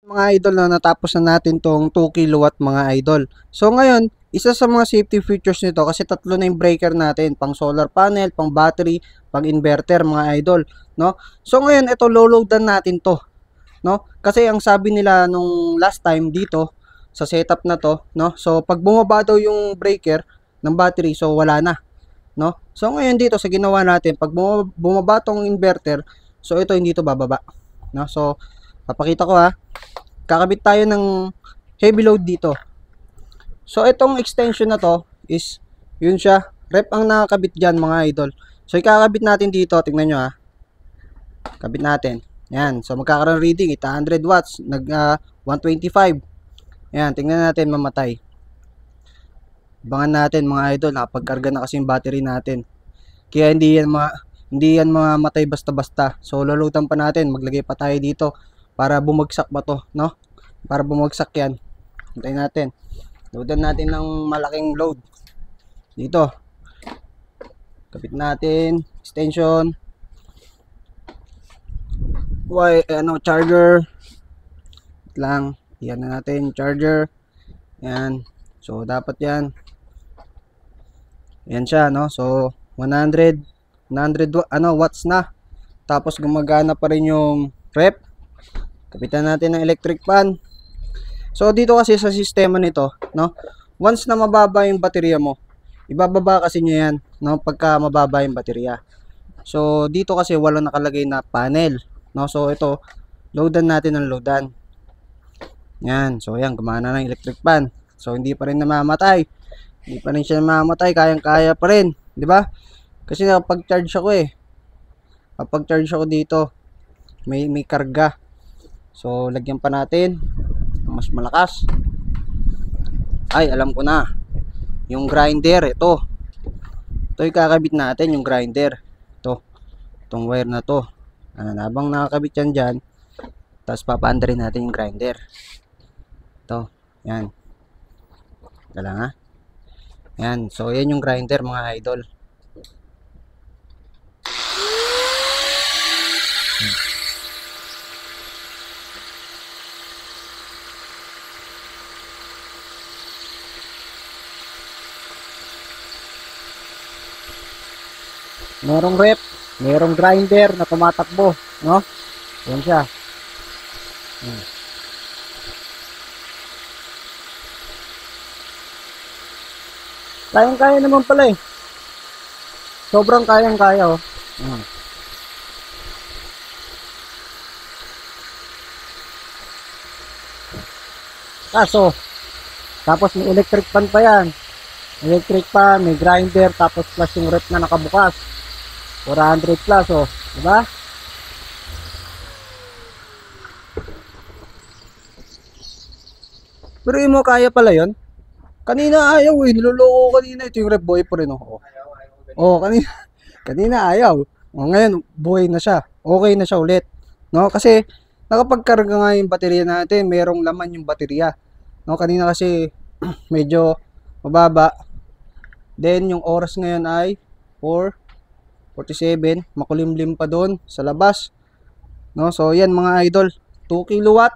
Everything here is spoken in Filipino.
Mga idol, na natapos na natin tong 2 kilowatt mga idol. So ngayon, isa sa mga safety features nito, kasi tatlo na yung breaker natin, pang solar panel, pang battery, pang inverter mga idol, no? So ngayon, ito low-loadan natin to, no? Kasi ang sabi nila nung last time dito sa setup na to, no? So pag bumaba daw yung breaker ng battery, so wala na, no? So ngayon dito sa ginawa natin, pag bumaba tong inverter, so ito hindi to bababa, no? So papakita ko ha. Kakabit tayo ng heavy load dito. So itong extension na to is yun siya, rep ang nakakabit dyan mga idol. So ikakabit natin dito, tingnan nyo ha. Kabit natin. Yan, so magkakaroon reading 800 watts, 125. Yan, tingnan natin mamatay. Abangan natin mga idol, nakapagkarga na kasi yung battery natin. Kaya hindi yan mamatay basta-basta. So lulutan pa natin, maglagay pa tayo dito para bumagsak ba to, no? Para bumagsak yan. Hintayin natin. Loadan natin ng malaking load. Dito. Kapit natin. Extension. Charger. Lang. Yan na natin. Charger. Yan. So, dapat yan. Yan siya, no? So, 100 watts na. Tapos, gumagana pa rin yung rep. Kapitan natin ng electric fan. So dito kasi sa sistema nito, no, once na mababa yung baterya mo, ibababa kasi niya yan, no, pagka mababa yung baterya. So dito kasi walang nakalagay na panel, no. So ito, loadan natin ng loadan. Yan, so yan, gumana ng electric fan. So hindi pa rin namamatay. Hindi pa rin siya namamatay, kayang-kaya pa rin, di ba? Kasi nakapag-charge ako eh. Kapag-charge ako dito, may karga. So, lagyan pa natin mas malakas. Ay, alam ko na. Yung grinder, ito. Ito yung kakabit natin, yung grinder. Ito. Itong wire na to. Habang nakakabit yan dyan, tapos papaanda rin natin yung grinder. Ito. Yan. Ito lang ha. Yan. So, yan yung grinder mga idol. Merong rep, merong grinder na tumatakbo, no? Yan siya. Kayang-kaya naman pala eh. Sobrang kayang-kaya oh. Kaso, tapos may electric fan pa yan. Electric fan, may grinder, tapos plus yung rep na nakabukas. 400 plus oh, di ba? Pero mo kaya pala 'yon. Kanina ayaw eh, niloloko kanina. Ito yung rep boy pa rin oh. Oh, kanina ayaw. Oh, ngayon buhay na siya. Okay na siya ulit. No, kasi nakapagkarga nga yung baterya natin, merong laman yung baterya. No, kanina kasi medyo mababa. Then yung oras ngayon ay 4:47, makulimlim pa doon sa labas. No, so yan mga idol, 2 kilowatt